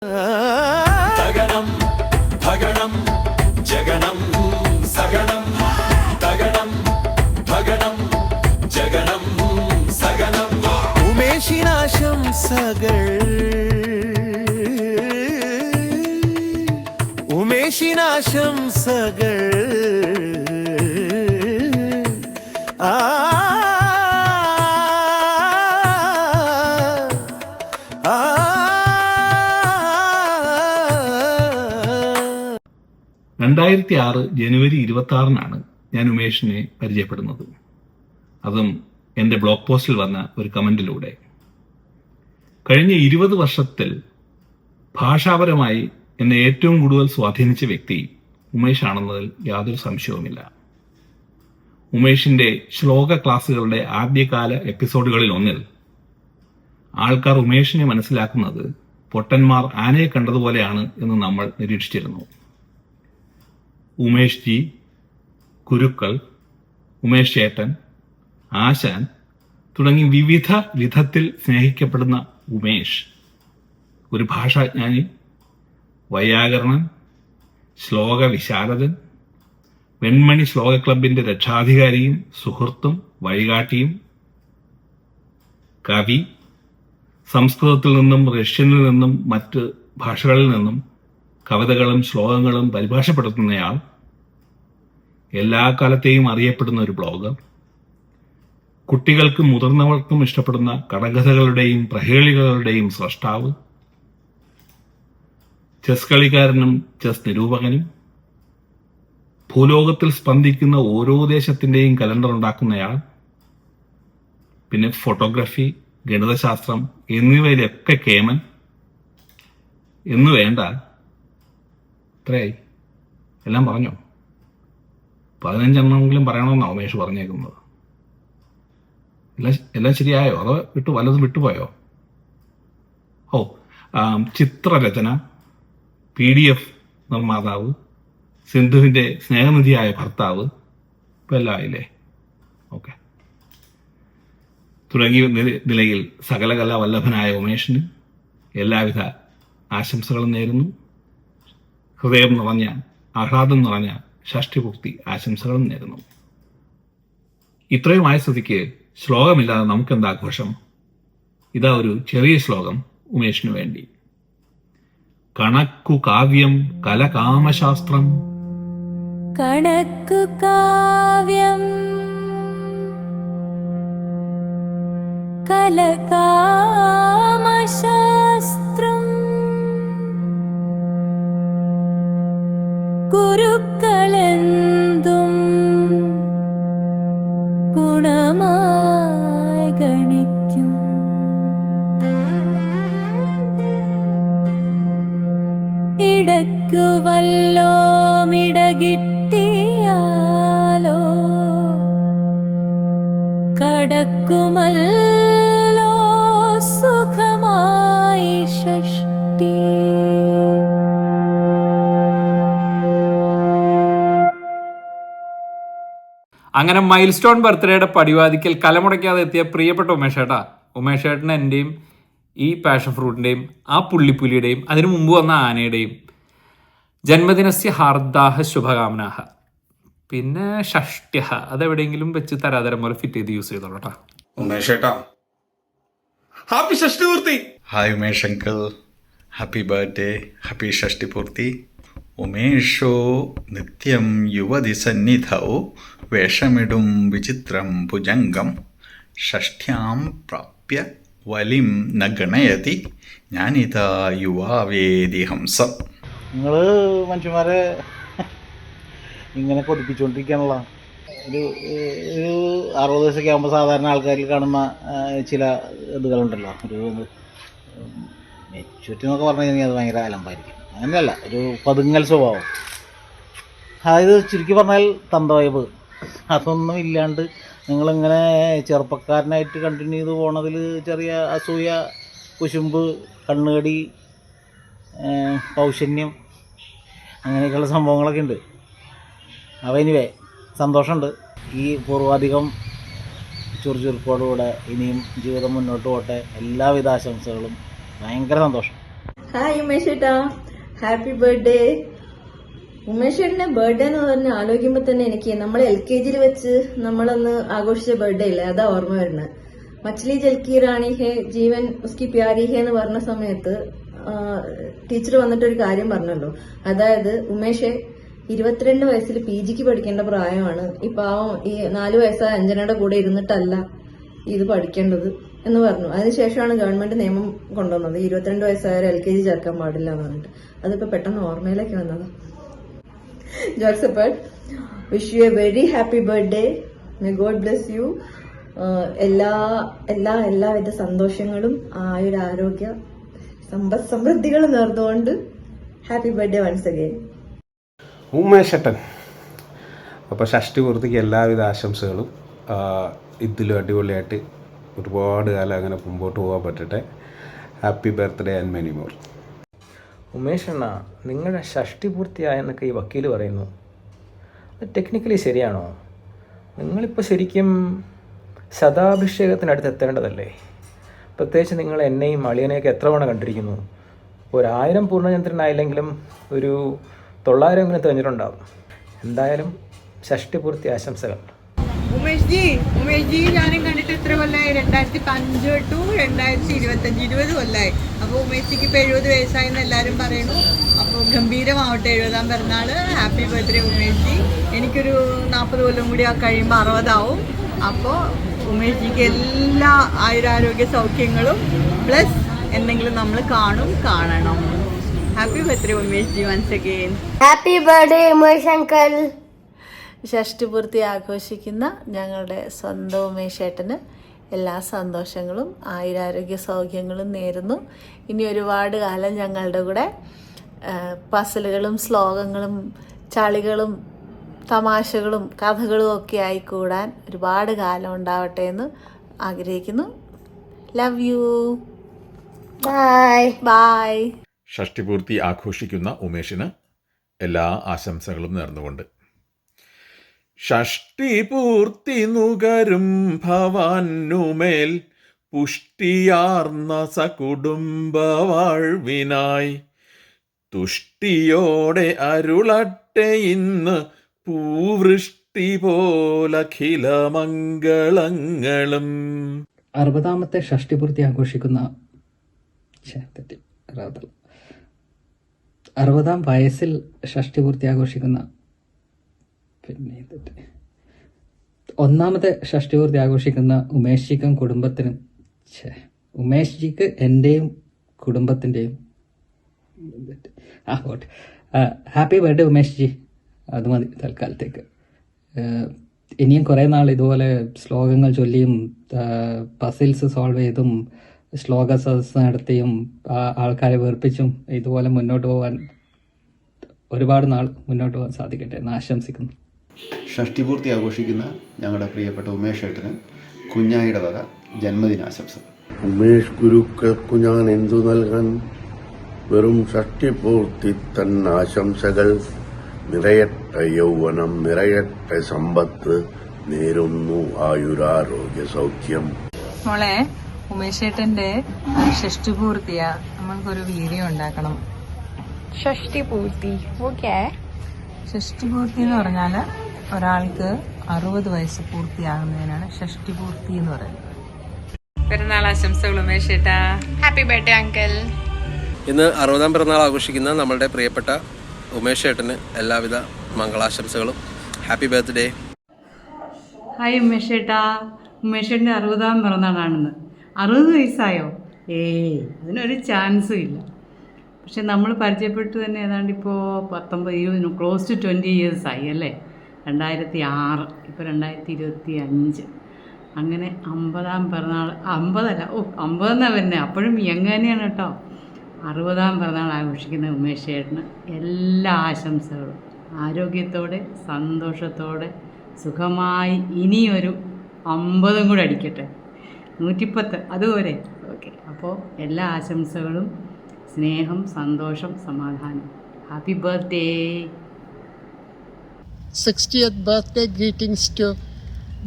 തഗണം ഭഗണം ജഗണം സഗണം തഗണം ഭഗണം ജഗണം സഗണം ഉമേഷിനാശംസകൾ ഉമേഷിനാശംസകൾ ആ 2006 ജനുവരി 26-നാണ് ഞാൻ ഉമേഷിനെ പരിചയപ്പെടുന്നത്. അതും എൻ്റെ ബ്ലോഗ് പോസ്റ്റിൽ വന്ന ഒരു കമൻറ്റിലൂടെ. കഴിഞ്ഞ 20 വർഷത്തിൽ ഭാഷാപരമായി എന്നെ ഏറ്റവും കൂടുതൽ സ്വാധീനിച്ച വ്യക്തി ഉമേഷാണെന്നതിൽ യാതൊരു സംശയവുമില്ല. ഉമേഷിൻ്റെ ശ്ലോക ക്ലാസ്സുകളുടെ ആദ്യകാല എപ്പിസോഡുകളിൽ ഒന്നിൽ ആൾക്കാർ ഉമേഷിനെ മനസ്സിലാക്കുന്നത് പൊട്ടന്മാർ ആനയെ കണ്ടതുപോലെയാണ് എന്ന് നമ്മൾ നിരീക്ഷിച്ചിരുന്നു. ഉമേഷ് ജി, ഗുരുക്കൾ, ഉമേഷ് ചേട്ടൻ, ആശാൻ തുടങ്ങി വിവിധ വിധത്തിൽ സ്നേഹിക്കപ്പെടുന്ന ഉമേഷ് ഒരു ഭാഷാജ്ഞാനി, വൈയാകരണൻ, ശ്ലോക വിശാരദൻ, വെൺമണി ശ്ലോക ക്ലബിന്റെ രക്ഷാധികാരിയും സുഹൃത്തും വഴികാട്ടിയും, കവി, സംസ്കൃതത്തിൽ നിന്നും റഷ്യനിൽ നിന്നും മറ്റ് ഭാഷകളിൽ നിന്നും കവിതകളും ശ്ലോകങ്ങളും പരിഭാഷപ്പെടുത്തുന്നയാൾ, എല്ലാ കാലത്തെയും അറിയപ്പെടുന്ന ഒരു ബ്ലോഗർ, കുട്ടികൾക്കും മുതിർന്നവർക്കും ഇഷ്ടപ്പെടുന്ന കടകഥകളുടെയും പ്രഹേളികളുടെയും സ്രഷ്ടാവ്, ചെസ് കളിക്കാരനും ചെസ് നിരൂപകനും, ഭൂലോകത്തിൽ സ്പന്ദിക്കുന്ന ഓരോ ദേശത്തിന്റെയും കലണ്ടർ ഉണ്ടാക്കുന്നയാൾ, പിന്നെ ഫോട്ടോഗ്രാഫി, ഗണിതശാസ്ത്രം എന്നിവയിലൊക്കെ കേമൻ എന്നു വേണ്ട. ഇത്രയായി, എല്ലാം പറഞ്ഞോ? 15 പറയണമെന്നാണ് ഉമേഷ് പറഞ്ഞേക്കുന്നത്. എല്ലാം ശരിയായോ? അതോ വല്ലതും വിട്ടുപോയോ? ചിത്രരചന, PDF നിർമ്മാതാവ്, സിന്ധുവിൻ്റെ സ്നേഹനിധിയായ ഭർത്താവ്, ഇപ്പം എല്ലാം ആയില്ലേ? ഓക്കെ. തുടങ്ങിയ നിലയിൽ സകല കലാവല്ലഭനായ ഉമേഷിന് എല്ലാവിധ ആശംസകളും നേരുന്നു. ഹൃദയം നിറഞ്ഞ, ആഹ്ലാദം നിറഞ്ഞ ഷഷ്ടിപൂർത്തി ആശംസകളും നേരുന്നു. ഇത്രയുമായ സ്ഥിതിക്ക് ശ്ലോകമില്ലാതെ നമുക്കെന്താഘോഷം? ഇതാ ഒരു ചെറിയ ശ്ലോകം ഉമേഷിനു വേണ്ടി. കണക്കു കാവ്യം കലകാമശാസ്ത്രം, കണക്കു കാവ്യം കലകാമശാസ്ത്രം, ഗുരുക്കളെന്തും ഗുണമായി ഗണിക്കും. ഇടയ്ക്കു വല്ലോമിടകിട്ടിയാലോ കടക്കുമല്ലോ സുഖമായി ഷഷ്ടി. അങ്ങനെ മൈൽ സ്റ്റോൺ ബർത്ത്ഡേയുടെ പടിവാതിക്കൽ കലമുടയ്ക്കാതെ എത്തിയ പ്രിയപ്പെട്ട ഉമേഷേട്ടാ. ഉമേഷേട്ടന് എൻ്റെയും ഈ പാഷൻ ഫ്രൂട്ടിൻ്റെയും ആ പുള്ളിപ്പുലിയുടെയും അതിനു മുമ്പ് വന്ന ആനയുടെയും ജന്മദിനസ്യ ഹാർദാഹ ശുഭകാമനാഹ. പിന്നെ ഷഷ്ട്യഹ അതെവിടെയെങ്കിലും വെച്ച് തരാതരം പോലെ ഫിറ്റ് ചെയ്ത് use ചെയ്തോളട്ടാ. ഉമേഷേട്ടാ, happy Shashti Poorthi. Hi Umesh uncle, happy birthday, happy Shashti Poorthi. ഉമേഷോ നിത്യം യുവതി സന്നിധൗ വേഷമിടും വിചിത്രം ഭുജംഗം ഷഷ്ട്യാം പ്രാപ്യ വലിം ന ഗണയതി ഞാനിതാ യുവാവേദി ഹംസം. നിങ്ങൾ മനുഷ്യന്മാരെ ഇങ്ങനെ കൊതിപ്പിച്ചുകൊണ്ടിരിക്കാനുള്ള ഒരു 60 വയസ്സൊക്കെ ആകുമ്പോൾ സാധാരണ ആൾക്കാരിൽ കാണുന്ന ചില ഇതുകളുണ്ടല്ലോ, ഒരു മെച്യൂരിറ്റി എന്നൊക്കെ പറഞ്ഞു കഴിഞ്ഞാൽ അത് ഭയങ്കര അലമ്പായിരിക്കും. അങ്ങനെയല്ല, ഒരു പതുങ്ങൽ സ്വഭാവം. അതായത് ചുരുക്കി പറഞ്ഞാൽ തന്തവൈബ് അതൊന്നും ഇല്ലാണ്ട് നിങ്ങളിങ്ങനെ ചെറുപ്പക്കാരനായിട്ട് കണ്ടിന്യൂ ചെയ്ത് പോണതിൽ ചെറിയ അസൂയ, കുശുമ്പ്, കണ്ണുകടി, പൗശന്യം അങ്ങനെയൊക്കെയുള്ള സംഭവങ്ങളൊക്കെ ഉണ്ട്. അപ്പോൾ എനിവേ സന്തോഷമുണ്ട്. ഈ പൂർവാധികം ചുറുചുറുക്കോടുകൂടെ ഇനിയും ജീവിതം മുന്നോട്ട് പോട്ടെ. എല്ലാവിധ ആശംസകളും. ഭയങ്കര സന്തോഷം. ഹായ് ഉമേഷ് ഏട്ടാ, ഹാപ്പി ബർത്ത്ഡേ. ഉമേഷ് ഏട്ടന്റെ ബർത്ത്ഡേ എന്ന് പറഞ്ഞ് ആലോചിക്കുമ്പോ തന്നെ എനിക്ക് നമ്മൾ LKG വെച്ച് നമ്മളൊന്ന് ആഘോഷിച്ച ബർത്ത്ഡേ ഇല്ലേ, അതാ ഓർമ്മ വരുന്നത്. മച്ഛലി ജൽക്കി റാണി ഹേ ജീവൻ ഉസ്കി പ്യാരി ഹേ എന്ന് പറഞ്ഞ സമയത്ത് ടീച്ചർ വന്നിട്ടൊരു കാര്യം പറഞ്ഞല്ലോ. അതായത് ഉമേഷ് 22 വയസ്സിൽ PGക്ക് പഠിക്കേണ്ട പ്രായമാണ്. ഈ പാവം ഈ 4 വയസ്സായ അഞ്ജനയുടെ കൂടെ ഇരുന്നിട്ടല്ല ഇത് പഠിക്കേണ്ടത് എന്ന് പറഞ്ഞു. അതിനുശേഷമാണ് ഗവൺമെന്റ് നിയമം കൊണ്ടുവന്നത് 22 വയസ്സായ LKG ചേർക്കാൻ പാടില്ല എന്ന് പറഞ്ഞിട്ട്. അതിപ്പോ പെട്ടെന്ന് ഓർമ്മയിലേക്ക് വന്നത്. Jokes apart, wish you a very happy birthday. May God bless you. എല്ലാവിധ സന്തോഷങ്ങളും ആയുരാരോഗ്യ സമ്പദ് സമൃദ്ധികളും നേർന്നുകൊണ്ട് ഹാപ്പി ബർത്ത്ഡേ വൺസ് അഗൈൻ. ഉമേഷേട്ടൻ, അപ്പോൾ ഷഷ്ടി പൂർത്തിക്ക് എല്ലാവിധ ആശംസകളും. ഇതിലും അടിപൊളിയായിട്ട് ഒരുപാട് കാലം അങ്ങനെ മുമ്പോട്ട് പോകാൻ പറ്റട്ടെ. Happy birthday and many more. Umesh അണ്ണ, നിങ്ങളുടെ ഷഷ്ടി പൂർത്തിയായെന്നൊക്കെ ഈ വക്കീൽ പറയുന്നു. അത് ടെക്നിക്കലി ശരിയാണോ? നിങ്ങളിപ്പോൾ ശരിക്കും ശതാഭിഷേകത്തിനടുത്ത് എത്തേണ്ടതല്ലേ? പ്രത്യേകിച്ച് നിങ്ങൾ എന്നെയും അളിയനെയൊക്കെ എത്ര തവണ കണ്ടിരിക്കുന്നു. 1000 പൂർണ്ണചന്ദ്രനായില്ലെങ്കിലും ഒരു 900 തികഞ്ഞിട്ടുണ്ടാവും. എന്തായാലും ഷഷ്ടി പൂർത്തി ആശംസകൾ. ഉമേഷ് ജി ഞാനും കണ്ടിട്ട് എത്ര കൊല്ലമായി? 2005 ടു 2025, 20 കൊല്ലമായി. അപ്പോൾ ഉമേഷ് ജിക്ക് ഇപ്പോൾ 70 വയസ്സായെന്ന് എല്ലാവരും പറയുന്നു. അപ്പോൾ ഗംഭീരമാവട്ടെ 70ാം പിറന്നാൾ. Happy birthday Umesh G. എനിക്കൊരു 40 കൊല്ലം കൂടി കഴിയുമ്പോൾ 60 ആവും. അപ്പോൾ ഉമേഷ് ജിക്ക് എല്ലാ ആയുരാരോഗ്യ സൗഖ്യങ്ങളും പ്ലസ് എന്തെങ്കിലും നമ്മൾ കാണണം. Happy birthday Umesh ji once again. Happy birthday Umesh uncle. Shashtipoorthi ആഘോഷിക്കുന്ന ഞങ്ങളുടെ സ്വന്തം ഉമേഷേട്ടന് എല്ലാ സന്തോഷങ്ങളും ആയുരാരോഗ്യ സൗഖ്യങ്ങളും നേരുന്നു. ഇനി ഒരുപാട് കാലം ഞങ്ങളുടെ കൂടെ പസലുകളും ശ്ലോകങ്ങളും ചളികളും തമാശകളും കഥകളും ഒക്കെ ആയിക്കൂടാൻ ഒരുപാട് കാലം ഉണ്ടാവട്ടെ എന്ന് ആഗ്രഹിക്കുന്നു. Love you. ബൈ. ഷഷ്ടിപൂർത്തി ആഘോഷിക്കുന്ന ഉമേഷിന് എല്ലാ ആശംസകളും നേർന്നുകൊണ്ട് ഷഷ്ടിപൂർത്തി നുകരും ഭവാനുമേൽ പുഷ്ടിയാർന്ന സകുടുംബ വാഴ്വിനായി തുഷ്ടിയോടെ അരുളട്ടെ ഇന്ന് പൂവൃഷ്ടി പോലഖില മംഗളങ്ങളും. 60ാമത്തെ ഷഷ്ടിപൂർത്തി ആഘോഷിക്കുന്ന 60ാം വയസ്സിൽ ഷഷ്ടിപൂർത്തി ആഘോഷിക്കുന്ന 1ാമത്തെ ഷഷ്ടിപൂർത്തി ആഘോഷിക്കുന്ന ഉമേഷ് ജിക്കും കുടുംബത്തിനും ഉമേഷ് ജിക്ക് എൻ്റെയും കുടുംബത്തിൻ്റെയും ഹാപ്പി ബർത്ത്ഡേ ഉമേഷ് ജി. അത് മതി തൽക്കാലത്തേക്ക്. ഇനിയും കുറേ നാൾ ഇതുപോലെ ശ്ലോകങ്ങൾ ചൊല്ലിയും പസിൽസ് സോൾവ് ചെയ്തും ശ്ലോക സദസ് നടത്തിയും ആൾക്കാരെ വെറുപ്പിച്ചും ഇതുപോലെ മുന്നോട്ട് പോകാൻ ഒരുപാട് നാൾ മുന്നോട്ട് പോകാൻ സാധിക്കട്ടെ എന്ന് ആശംസിക്കുന്നു. ഷഷ്ടിപൂർത്തി ആഘോഷിക്കുന്ന ഞങ്ങളുടെ പ്രിയപ്പെട്ട ഉമേഷ് ഏട്ടന് കുഞ്ഞായിയുടെ വക ജന്മദിനാശംസകൾ. ഉമേഷ് ഗുരുക്കൾക്കു ഞാൻ എന്തു നൽകാൻ? വെറും ഷഷ്ടിപൂർത്തി തന്നാശംസകൾ. നിറയട്ടെ യൗവനം, നിറയട്ടെ സമ്പത്ത്, നേരുന്നു ആയുരാരോഗ്യ സൗഖ്യം. മോളെ, ഉമേഷേട്ടന്റെ ഷഷ്ടിപൂർത്തിയാ, നമ്മൾക്കൊരു വീഡിയോ ഉണ്ടാക്കണം. ഷഷ്ടിപൂർത്തി ഓക്കേ. ഷഷ്ടിപൂർത്തി എന്ന് പറഞ്ഞാൽ ഒരാൾക്ക് 60 വയസ്സ് പൂർത്തിയാകുന്നതിനാണ് ഷഷ്ടിപൂർത്തി എന്ന് പറയുന്നത്. പെരുന്നാൾ ആശംസകൾ ഉമേഷേട്ടാ. Happy birthday uncle. ഇന്ന് 60ാം പിറന്നാൾ ആഘോഷിക്കുന്ന നമ്മളുടെ പ്രിയപ്പെട്ട ഉമേഷ് ഏട്ടന് എല്ലാവിധ മംഗളാശംസകളും. Happy birthday. ഹായ് ഉമേഷേട്ടാ. ഉമേഷേട്ടൻ്റെ 60ാം പിറന്നാളാണെന്ന്. 60 വയസ്സായോ? അതിനൊരു ചാൻസും ഇല്ല. പക്ഷെ നമ്മൾ പരിചയപ്പെട്ടു തന്നെ ഏതാണ്ട് ഇപ്പോൾ 19-20 ക്ലോസ് ടു 20 years ആയി അല്ലേ? 2006, ഇപ്പോൾ 2025. അങ്ങനെ 50ാം പിറന്നാൾ. 50 എന്നാണ് വരുന്നത്. അപ്പോഴും യങ് തന്നെയാണ് കേട്ടോ. 60ാം പിറന്നാൾ ആഘോഷിക്കുന്ന ഉമേഷ് ചേട്ടന് എല്ലാ ആശംസകളും. ആരോഗ്യത്തോടെ സന്തോഷത്തോടെ സുഖമായി ഇനിയൊരു 50 കൂടെ അടിക്കട്ടെ. 110 അതുപോലെ. ഓക്കെ, അപ്പോൾ എല്ലാ ആശംസകളും. സ്നേഹം, സന്തോഷം, സമാധാനം. Happy birthday. 60th birthday greetings to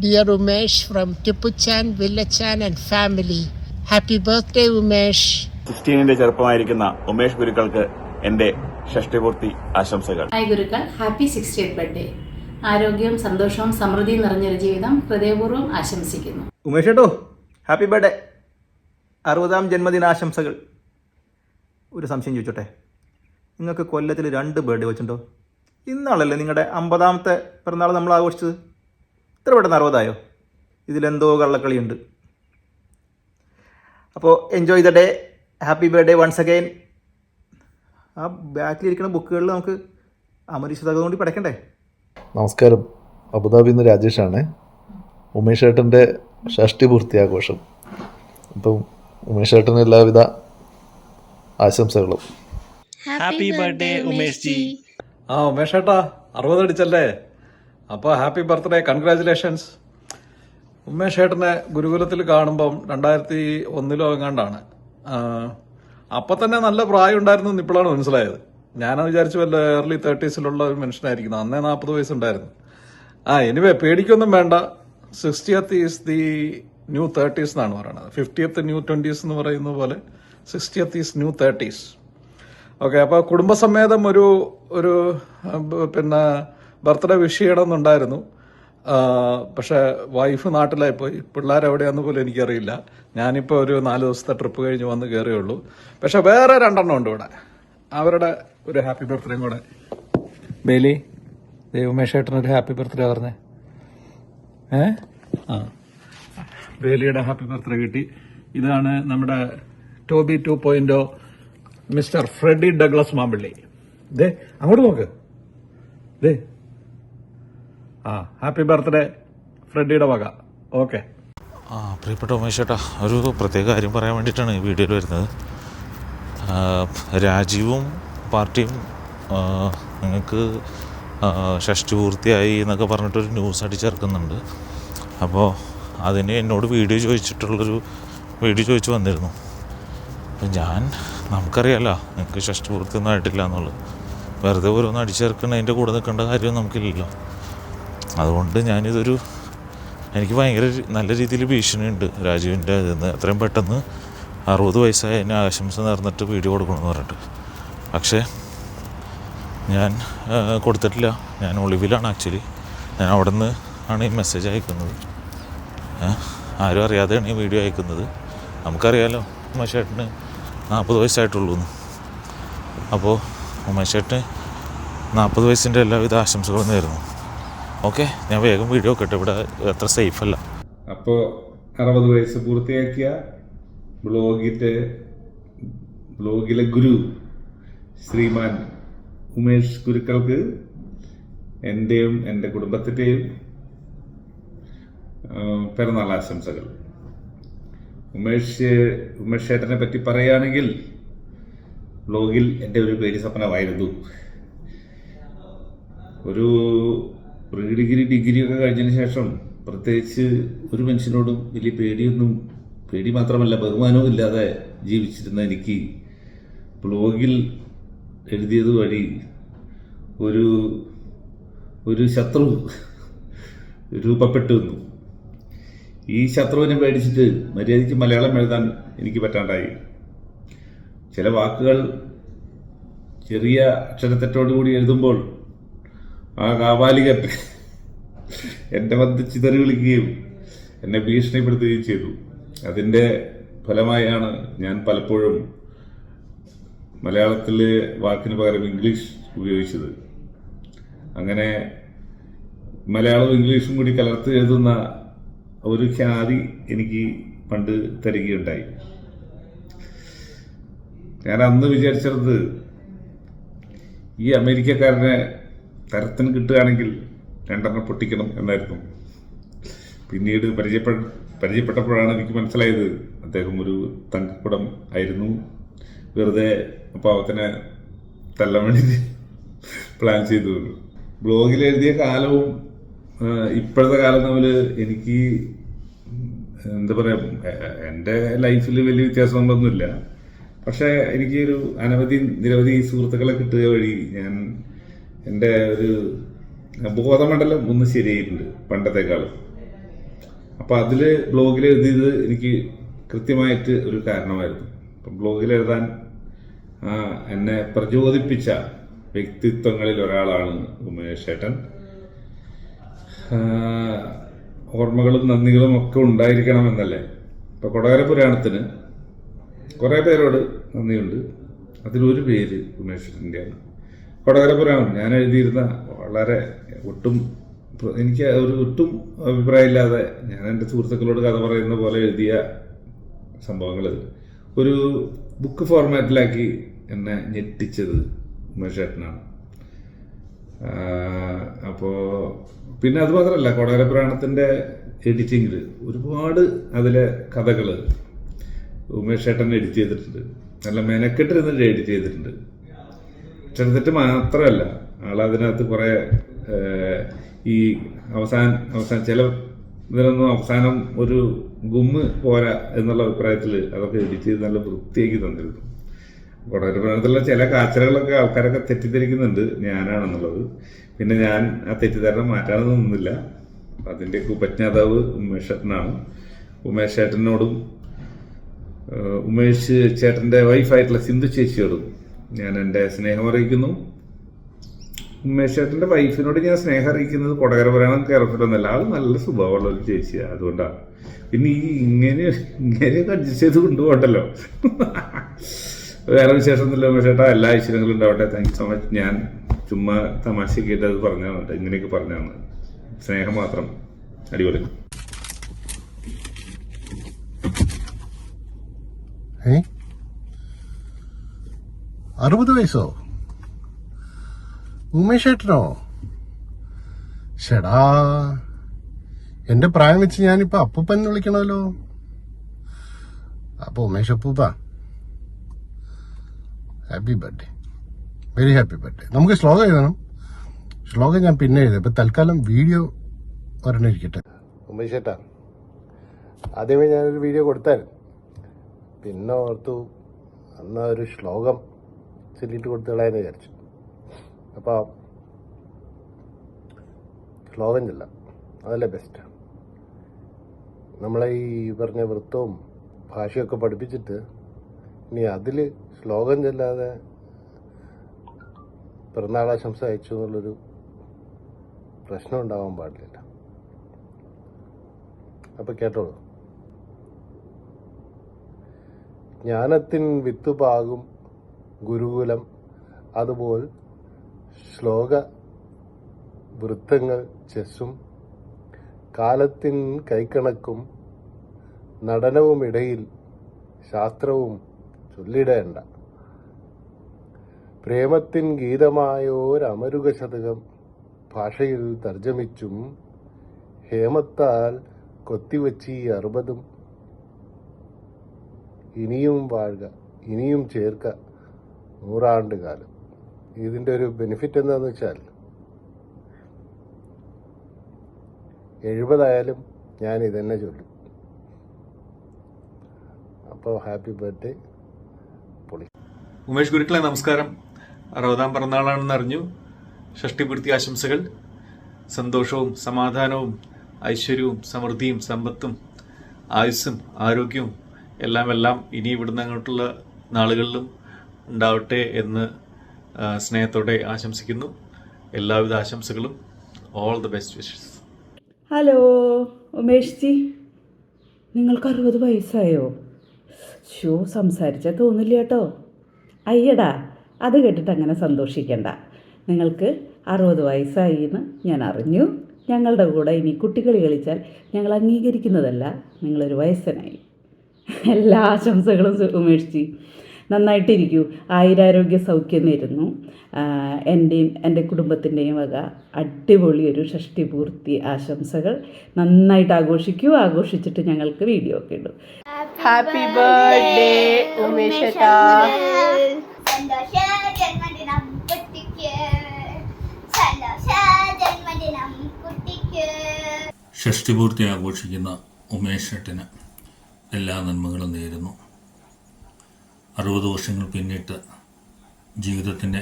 dear Umesh from Tipuchan, Villachan and family. Happy birthday Umesh. 16ന്റെ ചെറുപ്പമായിരിക്കുന്ന ഉമേഷ് ഗുരുക്കൾക്ക് എന്റെ ഷഷ്ടിപൂർത്തി ആശംസകൾ. Hi Gurukkal, happy 60th birthday. ആരോഗ്യവും സന്തോഷവും സമൃദ്ധിയും നിറഞ്ഞൊരു ജീവിതം ഹൃദയപൂർവ്വം ആശംസിക്കുന്നു. ഉമേഷ് ഏട്ടോ, ഹാപ്പി ബർത്ത്ഡേ, 60ാം ജന്മദിനാശംസകൾ. ഒരു സംശയം ചോദിച്ചോട്ടെ, നിങ്ങൾക്ക് കൊല്ലത്തിൽ 2 ബർത്ത്ഡേ വെച്ചിട്ടുണ്ടോ? ഇന്നാളല്ലേ നിങ്ങളുടെ 50ാമത്തെ പിറന്നാൾ നമ്മൾ ആഘോഷിച്ചത്? ഇത്ര പെട്ടെന്ന് 60ആയോ? ഇതിലെന്തോ കള്ളക്കളിയുണ്ട്. അപ്പോൾ enjoy the day, happy birthday once again. ആ ബാക്കിലിരിക്കുന്ന ബുക്കുകളിൽ നമുക്ക് അമരീഷിതകം കൂടി പഠിക്കണ്ടേ? നമസ്കാരം, അബുദാബിയിൽ നിന്ന് രാജേഷാണ്. ഉമേഷ് ഏട്ടൻ്റെ ഷഷ്ടി പൂർത്തി ആഘോഷം. അപ്പം ഉമേഷ് ഏട്ടന് എല്ലാവിധ ആശംസകളും. Happy birthday Umesh G. Umesh ഏട്ടാ 60 അടിച്ചല്ലേ? അപ്പോൾ ഹാപ്പി ബർത്ത്ഡേ, കൺഗ്രാചുലേഷൻസ്. ഉമേഷ് ഏട്ടനെ ഗുരുകുലത്തിൽ കാണുമ്പം 2001 എങ്ങാണ്ടാണ്. അപ്പം തന്നെ നല്ല പ്രായം ഉണ്ടായിരുന്നു എന്ന് ഇപ്പോഴാണ് മനസ്സിലായത്. ഞാനത് വിചാരിച്ചു വല്ല early 30s ഒരു മനുഷ്യനായിരിക്കുന്നു. അന്നേ 40 വയസ്സുണ്ടായിരുന്നു. എനിവേ പേടിക്കൊന്നും വേണ്ട. 60th is the new 30s എന്നാണ് പറയുന്നത്. 50th ന്യൂ 20s എന്ന് പറയുന്ന പോലെ 60th is new 30s. Okay, അപ്പോൾ കുടുംബസമേതം ഒരു പിന്നെ ബർത്ത്ഡേ വിഷ് ചെയ്യണമെന്നുണ്ടായിരുന്നു. പക്ഷെ വൈഫ് നാട്ടിലായി പോയി. പിള്ളേരെവിടെയാന്ന് പോലും എനിക്കറിയില്ല. ഞാനിപ്പോൾ ഒരു 4 ദിവസത്തെ ട്രിപ്പ് കഴിഞ്ഞ് വന്ന് കയറിയുള്ളൂ. പക്ഷെ വേറെ 2 ഉണ്ട് ഇവിടെ. അവരുടെ ഒരു ഹാപ്പി ബർത്ത്ഡേയും കൂടെ. ബേലി, ഉമേഷ് ഏട്ടനൊരു ഹാപ്പി ബർത്ത്ഡേ പറഞ്ഞേ. ബേലിയുടെ ഹാപ്പി ബർത്ത്ഡേ കിട്ടി. ഇതാണ് നമ്മുടെ Toby 2.0 mister Freddy Douglas Mampally. ദേ അങ്ങോട്ട് നോക്ക്. ദേ ഹാപ്പി ബർത്ത്ഡേ ഫ്രെഡിയുടെ വക. ഓക്കെ. പ്രിയപ്പെട്ട ഉമേഷ് ചേട്ടാ, ഒരു പ്രത്യേക കാര്യം പറയാൻ വേണ്ടിയിട്ടാണ് ഈ വീഡിയോയിൽ വരുന്നത്. രാജീവും പാർട്ടിയും നിങ്ങൾക്ക് ഷഷ്ടി പൂർത്തിയായി എന്നൊക്കെ പറഞ്ഞിട്ടൊരു ന്യൂസ് അടിച്ചിറക്കുന്നുണ്ട്. അപ്പോൾ അതിന് എന്നോട് വീഡിയോ ചോദിച്ചു വന്നിരുന്നു. അപ്പം നമുക്കറിയാമല്ലോ നിങ്ങൾക്ക് ഷഷ്ടി പൂർത്തി ഒന്നും ആയിട്ടില്ല എന്നുള്ളത്. വെറുതെ ഓരോന്ന് അടിച്ചിറക്കുന്നതിൻ്റെ കൂടെ നിൽക്കേണ്ട കാര്യം നമുക്കില്ലല്ലോ. അതുകൊണ്ട് എനിക്ക് ഭയങ്കര നല്ല രീതിയിൽ ഭീഷണിയുണ്ട് രാജീവിൻ്റെ ഇതിന്ന് എത്രയും പെട്ടെന്ന് 60 വയസ്സായി എന്നെ ആശംസ നേർന്നിട്ട് വീഡിയോ കൊടുക്കണമെന്ന് പറഞ്ഞിട്ട്. പക്ഷേ ഞാൻ കൊടുത്തിട്ടില്ല. ഞാൻ ഒളിവിലാണ് ആക്ച്വലി. ഞാൻ അവിടെ നിന്ന് ആണ് ഈ മെസ്സേജ് അയക്കുന്നത്. ആരും അറിയാതെയാണ് ഈ വീഡിയോ അയക്കുന്നത്. നമുക്കറിയാമല്ലോ ഉമേഷ് ചേട്ടന് 40 വയസ്സായിട്ടുള്ളൂ എന്ന്. അപ്പോൾ ഉമേഷ് ചേട്ടന് 40 വയസ്സിൻ്റെ എല്ലാവിധ ആശംസകളും നേരുന്നു. ഓക്കെ, ഞാൻ വേഗം വീഡിയോ കേട്ടോ, ഇവിടെ അത്ര സേഫ് അല്ല. അപ്പോൾ 60 വയസ്സ് പൂർത്തിയാക്കിയ ബ്ലോഗിലെ ഗുരു ശ്രീമാൻ ഉമേഷ് ഗുരുക്കൾക്ക് എൻ്റെയും എൻ്റെ കുടുംബത്തിൻ്റെയും പിറന്നാൾ ആശംസകൾ. ഉമേഷ് ചേട്ടനെ പറ്റി പറയുകയാണെങ്കിൽ ബ്ലോഗിൽ എൻ്റെ ഒരു പേര് സ്വപ്നമായിരുന്നു. ഒരു പ്രീ ഡിഗ്രി ഒക്കെ കഴിഞ്ഞതിന് ശേഷം പ്രത്യേകിച്ച് ഒരു മനുഷ്യനോടും വലിയ പേടി മാത്രമല്ല ബഹുമാനവും ഇല്ലാതെ ജീവിച്ചിരുന്ന എനിക്ക് ബ്ലോഗിൽ എഴുതിയത് വഴി ഒരു ശത്രു രൂപപ്പെട്ടു വന്നു. ഈ ശത്രുവിനെ പേടിച്ചിട്ട് മര്യാദയ്ക്ക് മലയാളം എഴുതാൻ എനിക്ക് പറ്റാണ്ടായി. ചില വാക്കുകൾ ചെറിയ അക്ഷരത്തെറ്റോടുകൂടി എഴുതുമ്പോൾ ആ കാപാലികൻ എൻ്റെ മധ്യ ചിതറി വിളിക്കുകയും എന്നെ ഭീഷണിപ്പെടുത്തുകയും ചെയ്തു. അതിൻ്റെ ഫലമായാണ് ഞാൻ പലപ്പോഴും മലയാളത്തിലെ വാക്കിന് പകരം ഇംഗ്ലീഷ് ഉപയോഗിച്ചത്. അങ്ങനെ മലയാളവും ഇംഗ്ലീഷും കൂടി കലർത്തി എഴുതുന്ന ഒരു ഖ്യാതി എനിക്ക് പണ്ട് തരികയുണ്ടായി. ഞാൻ അന്ന് വിചാരിച്ചത് ഈ അമേരിക്കക്കാരനെ തരത്തിന് കിട്ടുകയാണെങ്കിൽ 2 പൊട്ടിക്കണം എന്നായിരുന്നു. പിന്നീട് പരിചയപ്പെട്ടപ്പോഴാണ് എനിക്ക് മനസ്സിലായത് അദ്ദേഹം ഒരു തങ്കക്കുടം ആയിരുന്നു. വെറുതെ പാവത്തിനെ തല്ലാൻ വേണ്ടി പ്ലാൻ ചെയ്തു. ബ്ലോഗിൽ എഴുതിയ കാലവും ഇപ്പോഴത്തെ കാലം തമ്മിൽ എനിക്ക് എന്താ പറയുക, എൻ്റെ ലൈഫിൽ വലിയ വ്യത്യാസങ്ങളൊന്നുമില്ല. പക്ഷേ എനിക്ക് നിരവധി സുഹൃത്തുക്കളെ കിട്ടുക വഴി ഞാൻ എൻ്റെ ഒരു ബോധമണ്ഡലം ഒന്ന് ശരിയായിട്ടുണ്ട് പണ്ടത്തെക്കാളും. അപ്പോൾ അതിൽ ബ്ലോഗിൽ എഴുതിയത് എനിക്ക് കൃത്യമായിട്ട് ഒരു കാരണമായിരുന്നു. അപ്പം ബ്ലോഗിൽ എഴുതാൻ എന്നെ പ്രചോദിപ്പിച്ച വ്യക്തിത്വങ്ങളിൽ ഒരാളാണ് ഉമേഷ് ഏട്ടൻ. ഓർമ്മകളും നന്ദികളും ഒക്കെ ഉണ്ടായിരിക്കണമെന്നല്ലേ. ഇപ്പോൾ കൊടകര പുരാണത്തിന് കുറേ പേരോട് നന്ദിയുണ്ട്. അതിലൊരു പേര് ഉമേഷ് ഏട്ടൻ്റെയാണ്. കൊടകര പുരാണം ഞാൻ എഴുതിയിരുന്ന വളരെ എനിക്ക് ഒട്ടും അഭിപ്രായമില്ലാതെ ഞാൻ എൻ്റെ സുഹൃത്തുക്കളോട് കഥ പറയുന്ന പോലെ എഴുതിയ സംഭവങ്ങൾ ഒരു ബുക്ക് ഫോർമാറ്റിലാക്കി എന്നെ ഞെട്ടിച്ചത് ഉമേഷ് ഏട്ടനാണ്. അപ്പോൾ പിന്നെ അത് മാത്രമല്ല, കൊടകര പുരാണത്തിൻ്റെ എഡിറ്റിങ്ങിൽ ഒരുപാട് അതിലെ കഥകൾ ഉമേഷ് ഏട്ടൻ എഡിറ്റ് ചെയ്തിട്ടുണ്ട്. നല്ല മെനക്കെട്ടിരുന്നിട്ട് എഡിറ്റ് ചെയ്തിട്ടുണ്ട്. ചെറുതെറ്റ് മാത്രമല്ല, ആളതിനകത്ത് കുറേ ഈ അവസാനം ചില ഇതിനൊന്നും അവസാനം ഒരു ഗുമ്മ് പോരാ എന്നുള്ള അഭിപ്രായത്തിൽ അതൊക്കെ എഡിറ്റ് ചെയ്ത് നല്ല വൃത്തിയാക്കി തന്നിരുന്നു. കൊടകര പുരാണത്തിലുള്ള ചില കാച്ചറകളൊക്കെ ആൾക്കാരൊക്കെ തെറ്റിദ്ധരിക്കുന്നുണ്ട് ഞാനാണെന്നുള്ളത്. പിന്നെ ഞാൻ ആ തെറ്റിദ്ധാരണ മാറ്റാനൊന്നും നിന്നില്ല. അതിൻ്റെ ഉപജ്ഞാതാവ് ഉമേഷ് ചേട്ടനാണ്. ഉമേഷ് ചേട്ടനോടും ഉമേഷ് ചേട്ടൻ്റെ വൈഫായിട്ടുള്ള സിന്ധു ചേച്ചിയോടും ഞാൻ എൻ്റെ സ്നേഹം അറിയിക്കുന്നു. ഉമേഷ് ചേട്ടൻ്റെ വൈഫിനോട് ഞാൻ സ്നേഹം അറിയിക്കുന്നത് കൊടകര പുരാണം കയറപ്പെട്ടൊന്നല്ല. ആൾ നല്ല സ്വഭാവമുള്ള ഒരു ചേച്ചിയാണ്, അതുകൊണ്ടാണ്. പിന്നെ ഈ ഇങ്ങനെയൊക്കെ അഡ്ജസ്റ്റ് ചെയ്ത് കൊണ്ടുപോകണ്ടല്ലോ. വേറെ വിശേഷമൊന്നുമില്ല ഉമേഷ് ചേട്ടാ. എല്ലാ ഐശ്വര്യങ്ങളും ഉണ്ടാവട്ടെ. Thank you so much. ഞാൻ ചുമ്മാ തമാശയ്ക്കായിട്ട് അത് പറഞ്ഞാണ്, ഇങ്ങനെയൊക്കെ പറഞ്ഞാണ്. സ്നേഹം മാത്രം. അടിപൊളി. 60 വയസ്സോ? ഉമേഷ് ഏട്ടനോ? ഷെടാ, എന്റെ പ്രായം വെച്ച് ഞാനിപ്പോ അപ്പൂപ്പൻ എന്ന് വിളിക്കണമല്ലോ. അപ്പൊ ഉമേഷ് അപ്പൂപ്പ, happy birthday, very happy birthday. നമുക്ക് ശ്ലോകം എഴുതണം. ശ്ലോകം ഞാൻ പിന്നെ എഴുതാം. ഇപ്പൊ തൽക്കാലം വീഡിയോ ഒരെണ്ണിരിക്കട്ടെ. ഉമേഷ് ഏട്ടാ, ആദ്യമേ ഞാനൊരു വീഡിയോ കൊടുത്തായിരുന്നു. പിന്നെ ഓർത്തു എന്നാ ഒരു ശ്ലോകം ചൊല്ലിയിട്ട് കൊടുത്തുകളായെന്ന് വിചാരിച്ചു. അപ്പോൾ ശ്ലോകം ചൊല്ലാം, അതല്ലേ ബെസ്റ്റ്. നമ്മളെ ഈ പറഞ്ഞ വൃത്തവും ഭാഷയൊക്കെ പഠിപ്പിച്ചിട്ട് ഇനി അതിൽ ശ്ലോകം ചൊല്ലാതെ പിറന്നാളാശംസ അയച്ചു എന്നുള്ളൊരു പ്രശ്നം ഉണ്ടാവാൻ പാടില്ല. അപ്പം കേട്ടോളൂ. ജ്ഞാനത്തിൻ വിത്തുപാകും ഗുരുകുലം, അതുപോൽ ശ്ലോക വൃത്തങ്ങൾ ചെസ്സും, കാലത്തിൻ കൈക്കണക്കും നടനവുമിടയിൽ ശാസ്ത്രവും ചൊല്ലിടേണ്ട. പ്രേമത്തിൻ ഗീതമായോരമരുക ശതകം ഭാഷയിൽ തർജ്ജമിച്ചും, ഹേമത്താൽ കൊത്തിവച്ചി 60 ഇനിയും വാഴുക, ഇനിയും ചേർക്ക 100 ആണ്ട് കാലം. ഇതിൻ്റെ ഒരു ബെനിഫിറ്റ് എന്താണെന്ന് വെച്ചാൽ 70 ആയാലും ഞാൻ ഇതന്നെ ചൊല്ലും. അപ്പോൾ ഹാപ്പി ബർത്ത്ഡേ പൊളി. ഉമേഷ് ഗുരുക്കളെ നമസ്കാരം. 60ാം പിറന്നാളാണെന്ന് അറിഞ്ഞു. ഷഷ്ടിപൂർത്തി ആശംസകൾ. സന്തോഷവും സമാധാനവും ഐശ്വര്യവും സമൃദ്ധിയും സമ്പത്തും ആയുസ്സും ആരോഗ്യവും എല്ലാം ഇനി ഇവിടുന്ന് അങ്ങോട്ടുള്ള നാളുകളിലും ഉണ്ടാവട്ടെ എന്ന് സ്നേഹത്തോടെ ആശംസിക്കുന്നു. എല്ലാവിധ ആശംസകളും. All the best wishes. Hello Umesh G, നിങ്ങൾക്ക് 60 വയസ്സായോ? സംസാരിച്ചാൽ തോന്നില്ല കേട്ടോ. അയ്യടാ, അത് കേട്ടിട്ട് അങ്ങനെ സന്തോഷിക്കണ്ട. നിങ്ങൾക്ക് 60 വയസ്സായി എന്ന് ഞാൻ അറിഞ്ഞു. ഞങ്ങളുടെ കൂടെ ഇനി കുട്ടികളി കളിച്ചാൽ ഞങ്ങൾ അംഗീകരിക്കുന്നതല്ല. നിങ്ങളൊരു വയസ്സനായി. എല്ലാ ആശംസകളും ഉമേഷ് ജി. നന്നായിട്ടിരിക്കൂ. ആയുരാരോഗ്യ സൗഖ്യം നേരുന്നു. എൻ്റെയും എൻ്റെ കുടുംബത്തിൻ്റെയും വക അടിപൊളി ഒരു ഷഷ്ടിപൂർത്തി ആശംസകൾ. നന്നായിട്ട് ആഘോഷിക്കൂ. ആഘോഷിച്ചിട്ട് ഞങ്ങൾക്ക് വീഡിയോ ഒക്കെ ഇടും. ഹാപ്പി ബർത്ത്ഡേ ഉമേഷ് ഏട്ടാ. ഷഷ്ടിപൂർത്തി ആഘോഷിക്കുന്ന ഉമേഷ് ഏട്ടന് എല്ലാ നന്മകളും നേരുന്നു. 60 വർഷങ്ങൾ പിന്നിട്ട് ജീവിതത്തിൻ്റെ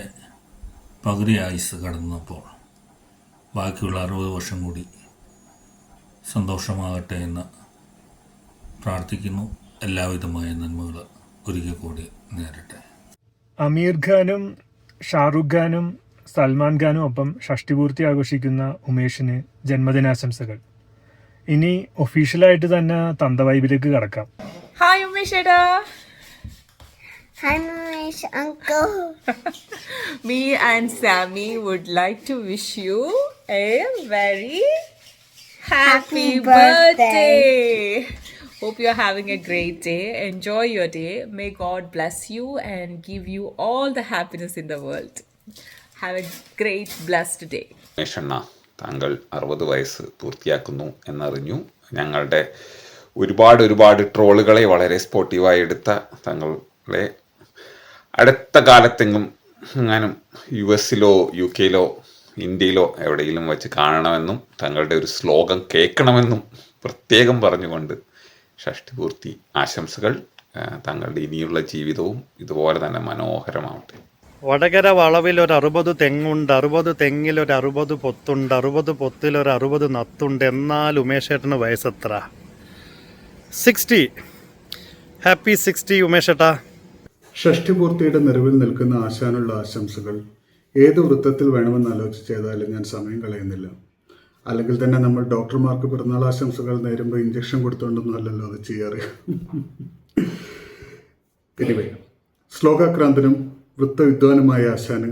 പകുതി ആയുസ് കടന്നപ്പോൾ ബാക്കിയുള്ള 60 വർഷം കൂടി സന്തോഷമാകട്ടെ എന്ന് പ്രാർത്ഥിക്കുന്നു. എല്ലാവിധമായ നന്മകൾ ഒരിക്കൽ കൂടി നേരട്ടെ. അമീർ ഖാനും ഷാറുഖ് ഖാനും സൽമാൻ ഖാനും ഒപ്പം ഷഷ്ടിപൂർത്തി ആഘോഷിക്കുന്ന ഉമേഷിന് ജന്മദിനാശംസകൾ. ഇനി ഒഫീഷ്യലായിട്ട് തന്നെ തന്തവൈബിലേക്ക് കടക്കാം. ഹായ് ഉമേഷ് ഏട്ടാ. Hi, Umesh uncle. Me and Sammy would like to wish you a very happy birthday. Hope you're having a great day. Enjoy your day. May God bless you and give you all the happiness in the world. Have a great blessed day. ഉമേഷണ്ണ, താങ്കൾ 60 വയസ്സ് പൂർത്തിയാക്കുന്നു എന്നറിഞ്ഞു. ഞങ്ങളുടെ ഒരുപാട് ട്രോളുകളെ വളരെ സ്പോർട്ടീവായി എടുത്ത താങ്കളെ അടുത്ത കാലത്തെങ്ങും എങ്ങാനും US-ലോ UK-ലോ ഇന്ത്യയിലോ എവിടെയെങ്കിലും വെച്ച് കാണണമെന്നും താങ്കളുടെ ഒരു ശ്ലോകം കേൾക്കണമെന്നും പ്രത്യേകം പറഞ്ഞുകൊണ്ട് ഷഷ്ടിപൂർത്തി ആശംസകൾ. താങ്കളുടെ ഇനിയുള്ള ജീവിതവും ഇതുപോലെ തന്നെ മനോഹരമാവട്ടെ. വടകര വളവിൽ ഒരു 60 തെങ്ങുണ്ട്, 60 തെങ്ങിൽ ഒരു 60 പൊത്തുണ്ട്, 60 പൊത്തിൽ ഒരു 60 നത്തുണ്ട്. എന്നാൽ ഉമേഷേട്ടന് വയസ്സെത്ര? 60. ഹാപ്പി 60 ഉമേഷേട്ടാ. ഷഷ്ടിപൂർത്തിയുടെ നിറവിൽ നിൽക്കുന്ന ആശാനുള്ള ആശംസകൾ ഏത് വൃത്തത്തിൽ വേണമെന്ന് ആലോചിച്ചേതായാലും ഞാൻ സമയം കളയുന്നില്ല. അല്ലെങ്കിൽ തന്നെ നമ്മൾ ഡോക്ടർമാർക്ക് പിറന്നാൾ ആശംസകൾ നേരുമ്പോൾ ഇഞ്ചക്ഷൻ കൊടുത്തുകൊണ്ടൊന്നും അല്ലല്ലോ അത് ചെയ്യാറ്. എനിവേ, ശ്ലോകാക്രാന്തനും വൃത്തവിദ്വാനുമായ ആശാന്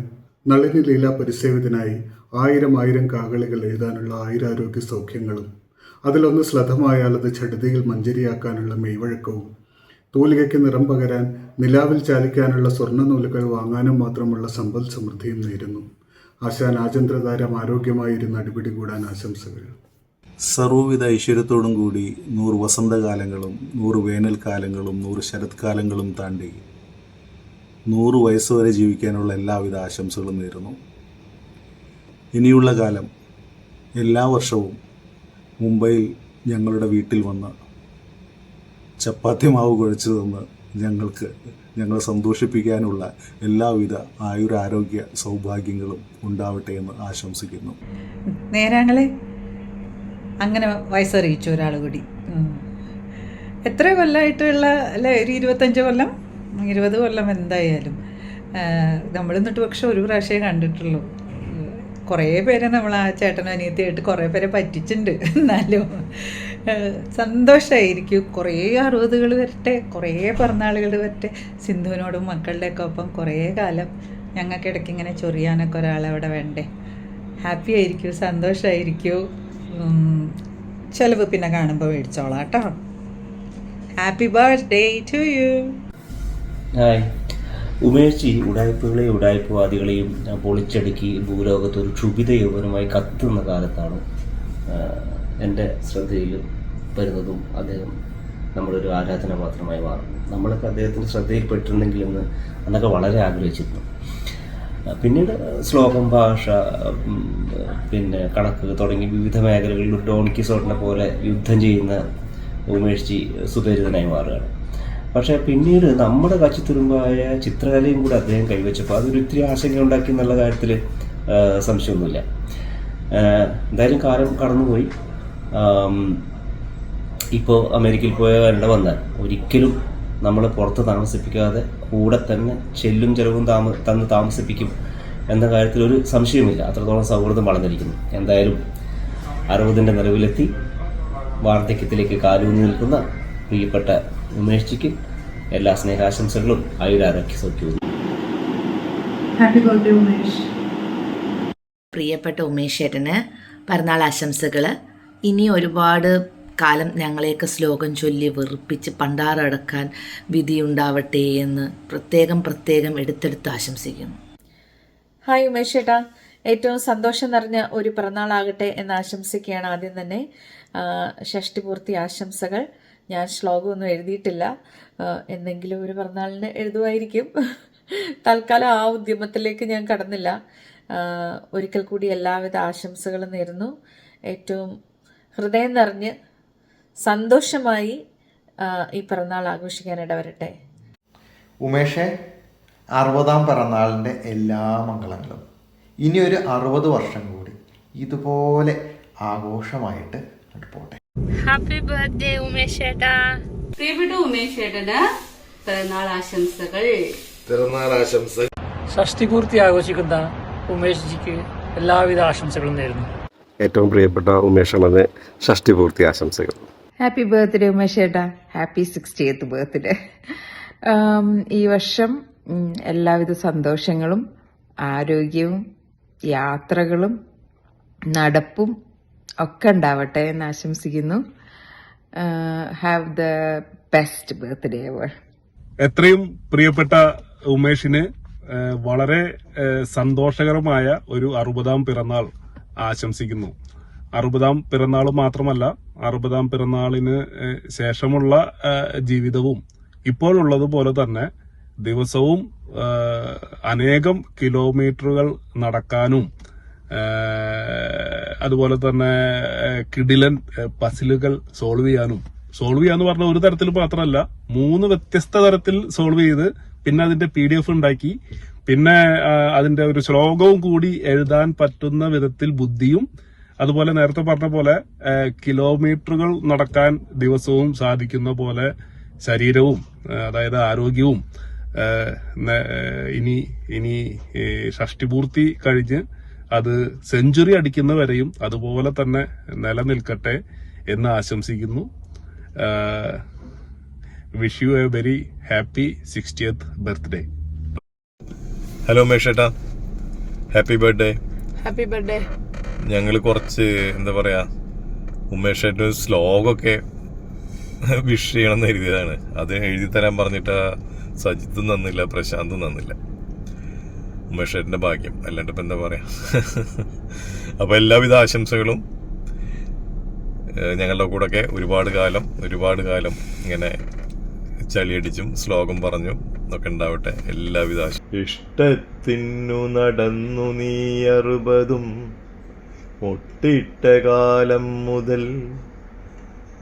നളിനി ലീല പരിസേവിതനായി 1000 കാകളികൾ എഴുതാനുള്ള ആയുരാരോഗ്യ സൗഖ്യങ്ങളും, അതിലൊന്ന് ശ്ലഥമായാൽ അത് ചടുതിയിൽ മഞ്ചരിയാക്കാനുള്ള മെയ്വഴക്കവും, തൂലികയ്ക്ക് നിറം പകരാൻ നിലാവിൽ ചാലിക്കാനുള്ള സ്വർണ്ണ നൂലുകൾ വാങ്ങാനും മാത്രമുള്ള സമ്പൽ സമൃദ്ധിയും നേരുന്നു. ആശാൻ ആചന്ദ്രതാരം ആരോഗ്യമായിരുന്ന അടിപിടി കൂടാൻ ആശംസകൾ. സർവ്വവിധ ഐശ്വര്യത്തോടും കൂടി 100 വസന്തകാലങ്ങളും 100 വേനൽക്കാലങ്ങളും 100 ശരത്കാലങ്ങളും താണ്ടി 100 വയസ്സ് വരെ ജീവിക്കാനുള്ള എല്ലാവിധ ആശംസകളും നേരുന്നു. ഇനിയുള്ള കാലം എല്ലാ വർഷവും മുംബൈയിൽ ഞങ്ങളുടെ വീട്ടിൽ വന്ന് ചപ്പാത്തി മാവ് കുഴച്ചു തന്ന് ഞങ്ങളെ സന്തോഷിപ്പിക്കാനുള്ള എല്ലാവിധ ആയുരാരോഗ്യ സൗഭാഗ്യങ്ങളും ഉണ്ടാവട്ടെ എന്ന് ആശംസിക്കുന്നു. നേരാങ്ങളെ അങ്ങനെ വയസ്സറിയിച്ചു ഒരാൾ കൂടി. എത്ര കൊല്ലമായിട്ടുള്ള അല്ലേ? ഒരു 25 കൊല്ലം 20 കൊല്ലം എന്തായാലും. നമ്മളിന്നിട്ട് പക്ഷെ ഒരു പ്രാവശ്യമേ കണ്ടിട്ടുള്ളൂ. കുറേ പേരെ നമ്മൾ ആ ചേട്ടനും അനിയത്തിയായിട്ട് കുറേ പേരെ പറ്റിച്ചിട്ടുണ്ട്. എന്നാലും സന്തോഷമായിരിക്കും. കുറേ 60കൾ വരട്ടെ, കുറേ പിറന്നാളുകൾ വരട്ടെ. സിന്ധുവിനോടും മക്കളുടെയൊക്കെ ഒപ്പം കുറേ കാലം ഞങ്ങൾക്ക് ഇടയ്ക്ക് ഇങ്ങനെ ചൊറിയാനൊക്കെ ഒരാളവിടെ വേണ്ടേ. ഹാപ്പി ആയിരിക്കും, സന്തോഷമായിരിക്കും. ചിലവ് പിന്നെ കാണുമ്പോൾ മേടിച്ചോളാം കേട്ടോ. Happy birthday to you. Hi Umesh. ഉടായ്പകളെയും ഉടായ്പവാദികളെയും പൊളിച്ചടുക്കി ഭൂലോകത്ത് ഒരു ക്ഷുഭിത യൗവനമായി കത്തുന്ന കാലത്താണ് എൻ്റെ ശ്രദ്ധയിൽ വരുന്നതും അദ്ദേഹം നമ്മളൊരു ആരാധനാപാത്രമായി മാറുന്നു. നമ്മളൊക്കെ അദ്ദേഹത്തിൻ്റെ ശ്രദ്ധയിൽപ്പെട്ടിരുന്നെങ്കിലെന്ന് അന്നൊക്കെ വളരെ ആഗ്രഹിച്ചിരുന്നു. പിന്നീട് ശ്ലോകം, ഭാഷ, പിന്നെ കണക്ക് തുടങ്ങി വിവിധ മേഖലകളിൽ ഡോൺ കിസോട്ടിനെ പോലെ യുദ്ധം ചെയ്യുന്ന ഉമേഷ് സുപരിചിതനായി മാറുകയാണ്. പക്ഷേ പിന്നീട് നമ്മുടെ കച്ചിത്തുരുമ്പായ ചിത്രകലയും കൂടെ അദ്ദേഹം കൈവച്ചപ്പോൾ അതൊരു ഇത്തിരി ആശങ്ക ഉണ്ടാക്കി എന്നുള്ള കാര്യത്തിൽ സംശയമൊന്നുമില്ല. എന്തായാലും കാലം കടന്നുപോയി. ഇപ്പോൾ അമേരിക്കയിൽ പോയ വരേണ്ട വന്നാൽ ഒരിക്കലും നമ്മളെ പുറത്ത് താമസിപ്പിക്കാതെ കൂടെ തന്നെ ചെല്ലും ചെലവും തന്ന് താമസിപ്പിക്കും എന്ന കാര്യത്തിൽ ഒരു സംശയമില്ല. അത്രത്തോളം സൗഹൃദം വളർന്നിരിക്കുന്നു. എന്തായാലും 60ൻ്റെ നിറവിലെത്തി വാർദ്ധക്യത്തിലേക്ക് കാലൂന്നി നിൽക്കുന്ന പ്രിയപ്പെട്ട ഉമേഷ്ജിക്ക് എല്ലാ സ്നേഹാശംസകളും ആയുരാരോഗ്യ സൗഖ്യവും. Happy birthday Umesh. പ്രിയപ്പെട്ട ഉമേഷ് ഏട്ടന് പിറന്നാൾ ആശംസകൾ. ഇനി ഒരുപാട് കാലം ഞങ്ങളെയൊക്കെ ശ്ലോകം ചൊല്ലി വെറുപ്പിച്ച് പണ്ടാറടക്കാൻ വിധിയുണ്ടാവട്ടെ എന്ന് പ്രത്യേകം എടുത്തെടുത്ത് ആശംസിക്കുന്നു. ഹായ് ഉമേഷ് ഏട്ടാ. ഏറ്റവും സന്തോഷം നിറഞ്ഞ ഒരു പിറന്നാളാകട്ടെ എന്ന് ആശംസിക്കുകയാണ്. ആദ്യം തന്നെ ഷഷ്ടിപൂർത്തി ആശംസകൾ. ഞാൻ ശ്ലോകമൊന്നും എഴുതിയിട്ടില്ല. എന്തെങ്കിലും ഒരു പിറന്നാളിന് എഴുതുമായിരിക്കും. തൽക്കാലം ആ ഉദ്യമത്തിലേക്ക് ഞാൻ കടന്നില്ല. ഒരിക്കൽ കൂടി എല്ലാവിധ ആശംസകളും നേരുന്നു. ഏറ്റവും ഹൃദയം നിറഞ്ഞ് സന്തോഷമായി ഈ പിറന്നാൾ ആഘോഷിക്കാനിട വരട്ടെ. ഉമേഷെ, 60ാം പിറന്നാളിൻ്റെ എല്ലാ മംഗളങ്ങളും. ഇനിയൊരു 60 വർഷം കൂടി ഇതുപോലെ ആഘോഷമായിട്ട് പോട്ടെ. ഹാപ്പി ബർത്ത്ഡേ ഉമേഷ് ഏട്ടാ. പ്രിയപ്പെട്ട ഉമേഷ് ഏട്ടന് പിറന്നാൾ ആശംസകൾ. ഷഷ്ടിപൂർത്തി ആഘോഷിക്കുന്ന ഉമേഷ് ജിക്ക് എല്ലാവിധ ആശംസകളും നേരുന്നു. ഏറ്റവും പ്രിയപ്പെട്ട ഉമേഷ് അണ്ണന് ഷഷ്ടിപൂർത്തി ആശംസകൾ. ഹാപ്പി ബർത്ത്ഡേ ഉമേഷ് ചേട്ടാ. Happy 60th birthday. ഈ വർഷം എല്ലാവിധ സന്തോഷങ്ങളും ആരോഗ്യവും യാത്രകളും നടപ്പും ഒക്കെ ഉണ്ടാവട്ടെ എന്ന് ആശംസിക്കുന്നു. Have the best birthday ever. എത്രയും പ്രിയപ്പെട്ട ഉമേഷിന് വളരെ സന്തോഷകരമായ ഒരു 60ാം പിറന്നാൾ ആശംസിക്കുന്നു. 60ാം പിറന്നാൾ മാത്രമല്ല, 60ാം പിറന്നാളിന് ശേഷമുള്ള ജീവിതവും ഇപ്പോഴുള്ളതുപോലെ തന്നെ ദിവസവും അനേകം കിലോമീറ്ററുകൾ നടക്കാനും അതുപോലെ തന്നെ കിടിലൻ പസിലുകൾ സോൾവ് ചെയ്യാന്ന് പറഞ്ഞ ഒരു തരത്തിൽ മാത്രമല്ല, 3 വ്യത്യസ്ത തരത്തിൽ സോൾവ് ചെയ്ത് പിന്നെ അതിന്റെ PDF ഉണ്ടാക്കി പിന്നെ അതിന്റെ ഒരു ശ്ലോകവും കൂടി എഴുതാൻ പറ്റുന്ന വിധത്തിൽ ബുദ്ധിയും അതുപോലെ നേരത്തെ പറഞ്ഞ പോലെ കിലോമീറ്ററുകൾ നടക്കാൻ ദിവസവും സാധിക്കുന്ന പോലെ ശരീരവും അതായത് ആരോഗ്യവും ഇനി ഷഷ്ടിപൂർത്തി കഴിഞ്ഞ് അത് സെഞ്ചുറി അടിക്കുന്നവരെയും അതുപോലെ തന്നെ നിലനിൽക്കട്ടെ എന്ന് ആശംസിക്കുന്നു. Wish you a very happy 60th birthday. Hello ഉമേഷേട്ടാ, ഹാപ്പി ബർത്ത്ഡേ. Happy birthday. ഞങ്ങൾ കുറച്ച് എന്താ പറയാ ഉമേഷേട്ട ശ്ലോകമൊക്കെ വിഷ് ചെയ്യണമെന്ന് എഴുതിയതാണ്. അത് എഴുതി തരാൻ പറഞ്ഞിട്ട് സജിത്തും തന്നില്ല, പ്രശാന്തും തന്നില്ല. ഉമേഷേട്ടന്റെ ഭാഗ്യം, അല്ലാണ്ട് ഇപ്പം എന്താ പറയാ. അപ്പൊ എല്ലാവിധ ആശംസകളും. ഞങ്ങളുടെ കൂടെയൊക്കെ ഒരുപാട് കാലം ഇങ്ങനെ ചളിയടിച്ചും ശ്ലോകം പറഞ്ഞും ഒക്കെ ഉണ്ടാവട്ടെ. എല്ലാവിധ ഇഷ്ടത്തിനു നടന്നു നീ 60 ഒട്ടിട്ട കാലം മുതൽ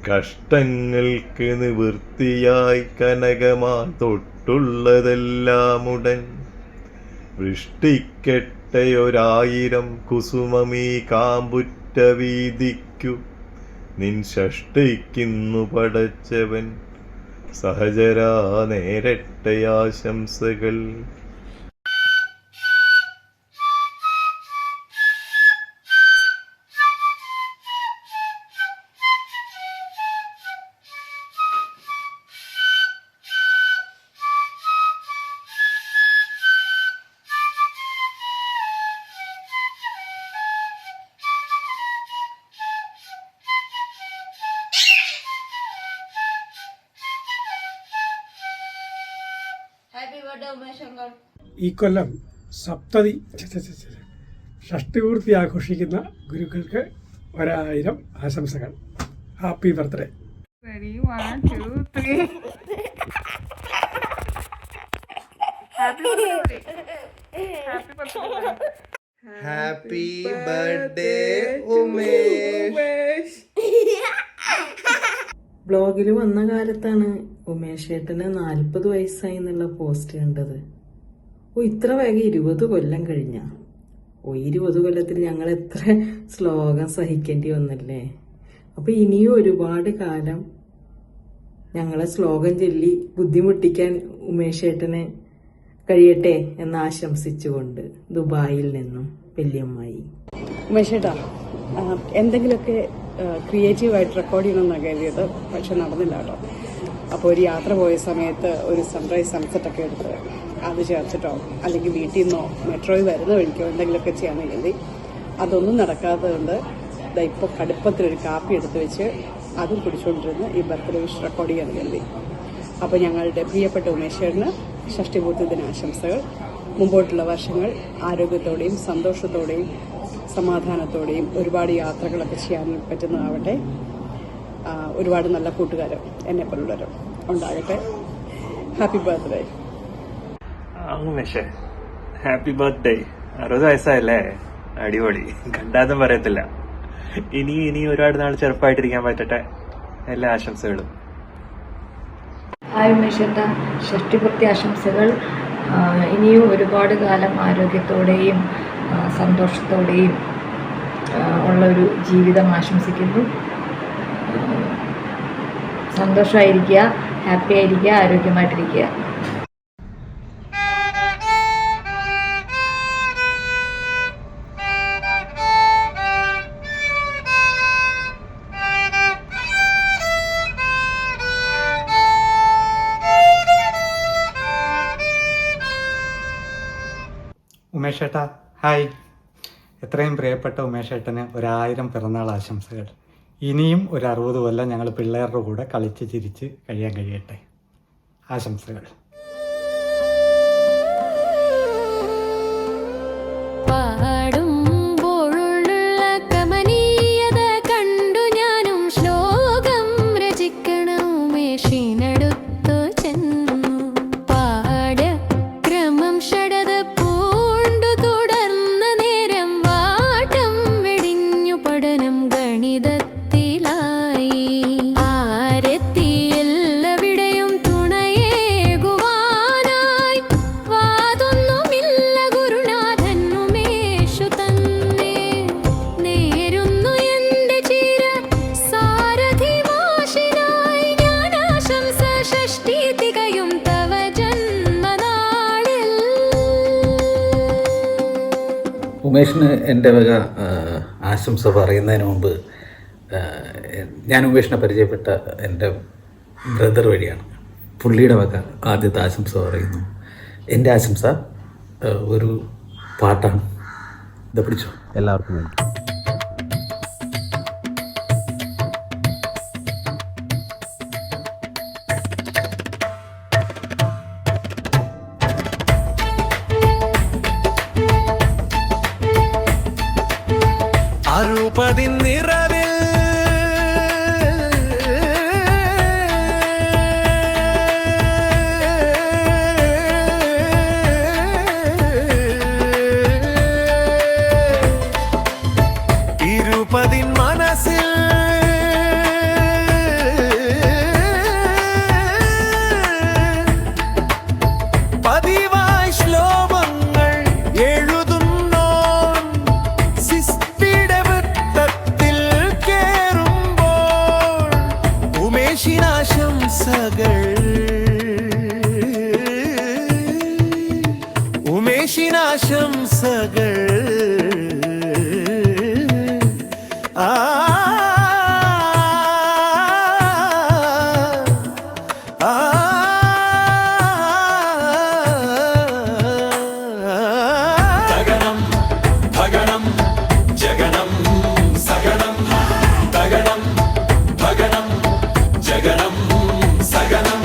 കഷ്ടങ്ങൾക്ക് നിവൃത്തിയായി കനകമാ തൊട്ടുള്ളതെല്ലാം ഉടൻ വൃഷ്ടിക്കെട്ടയൊരായിരം കുസുമമീ കാമ്പുറ്റ വീതിക്കു നിൻ ഷഷ്ടിക്കുന്നു പടച്ചവൻ സഹജരാ നേരട്ടെ ആശംസകൾ. ഈ കൊല്ലം സപ്തതി ഷഷ്ടിപൂർത്തി ആഘോഷിക്കുന്ന ഗുരുക്കൾക്ക് 1000 ആശംസകൾ. Happy birthday. Happy birthday Umesh. ബ്ലോഗിൽ വന്ന കാലത്താണ് ഉമേഷ് ഏട്ടന് 40 വയസ്സായി എന്നുള്ള പോസ്റ്റ് കണ്ടത്. ഇത്ര വേഗം 20 കൊല്ലം കഴിഞ്ഞ. 20 കൊല്ലത്തിൽ ഞങ്ങൾ എത്ര ശ്ലോകം സഹിക്കേണ്ടി വന്നല്ലേ. അപ്പൊ ഇനിയും ഒരുപാട് കാലം ഞങ്ങളെ ശ്ലോകം ചൊല്ലി ബുദ്ധിമുട്ടിക്കാൻ ഉമേഷ് ഏട്ടന് കഴിയട്ടെ എന്ന് ആശംസിച്ചുകൊണ്ട് ദുബായിൽ നിന്നും വല്യമ്മായി. ഉമേഷ് ഏട്ടാ, എന്തെങ്കിലുമൊക്കെ ക്രിയേറ്റീവായിട്ട് റെക്കോർഡ് ചെയ്യണമെന്നാണ് കരുതിയത്. പക്ഷെ നടന്നില്ല കേട്ടോ. അപ്പോൾ ഒരു യാത്ര പോയ സമയത്ത് ഒരു സൺറൈസ് സൺസെറ്റൊക്കെ എടുത്ത് അത് ചേർത്തിട്ടോ അല്ലെങ്കിൽ വീട്ടിൽ നിന്നോ മെട്രോയിൽ വരുന്ന വഴിക്കോ എന്തെങ്കിലുമൊക്കെ ചെയ്യാമെന്ന് കരുതി. അതൊന്നും നടക്കാത്തതുകൊണ്ട് ഇപ്പോൾ കടുപ്പത്തിലൊരു കാപ്പി എടുത്ത് വെച്ച് അതും കുടിച്ചുകൊണ്ടിരുന്ന് ഈ ബർത്ത്ഡേ വിഷ് റെക്കോർഡ് ചെയ്യാൻ കരുതി. അപ്പോൾ ഞങ്ങളുടെ പ്രിയപ്പെട്ട ഉമേശ്വരന് ഷഷ്ടിപൂർത്തി ദിനാശംസകൾ. മുമ്പോട്ടുള്ള വർഷങ്ങൾ ആരോഗ്യത്തോടെയും സന്തോഷത്തോടെയും സമാധാനത്തോടെയും ഒരുപാട് യാത്രകളൊക്കെ ചെയ്യാൻ പറ്റുന്നതാവട്ടെ. ഒരുപാട് നല്ല കൂട്ടുകാരും എന്നെപ്പോലുള്ളവരും ഉണ്ടാകട്ടെ. ഹാപ്പി ബർത്ത്ഡേ ഉമേഷേ. Happy birthday. 60 വയസ്സായല്ലേ, അടിപൊളി. കണ്ടാതും പറയത്തില്ല. ഇനി ഒരുപാട് നാൾ ചെറുപ്പമായിട്ടിരിക്കാൻ പറ്റട്ടെ. എല്ലാ ആശംസകളും. ഹായ് ഉമേഷേട്ടാ, ഷഷ്ടിപൂർത്തി ആശംസകൾ. ഇനിയും ഒരുപാട് കാലം ആരോഗ്യത്തോടെയും സന്തോഷത്തോടെയും ഉള്ളൊരു ജീവിതം ആശംസിക്കുന്നു. സന്തോഷമായിരിക്കുക, ഹാപ്പി ആയിരിക്കുക, ആരോഗ്യമായിട്ടിരിക്കുക. ഉമേഷേട്ടാ ഹായ്. എത്രയും പ്രിയപ്പെട്ട ഉമേഷേട്ടന് 1000 പിറന്നാൾ ആശംസകൾ. ഇനിയും ഒരു 60 കൊല്ലം ഞങ്ങൾ പിള്ളേരുടെ കൂടെ കളിച്ച് ചിരിച്ച് കഴിയാൻ കഴിയട്ടെ. ആശംസകൾ. ഉമേഷിന് എൻ്റെ വക ആശംസ പറയുന്നതിന് മുമ്പ് ഞാൻ ഉമേഷിനെ പരിചയപ്പെട്ട എൻ്റെ ബ്രദർ വഴിയാണ്. പുള്ളിയുടെ വക ആദ്യത്തെ ആശംസ പറയുന്നു. എൻ്റെ ആശംസ ഒരു പാട്ടാണ്. ഇത് പിടിച്ചോ, എല്ലാവർക്കും വേണ്ടി. അറുപതിൻ നിറവിൽ ഇരുപതിൻ മനസ്സിൽ പതിവായി ശ്ലോകങ്ങൾ എഴുതുന്നോൻ സിസ്പിയുടെ വൃത്തത്തിൽ കേറുമ്പോൾ ഉമേഷിനാശംസകൾ ഉമേഷിനാശംസകൾ. തഗണം ഭഗണം ജഗണം സഗണം തഗണം ഭഗണം ജഗണം സഗണം.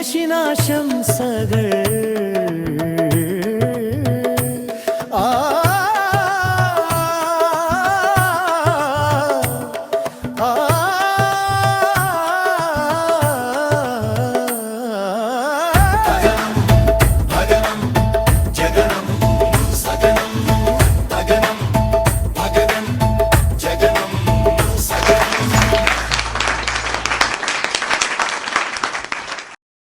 ഉമേഷിനാശംസകൾ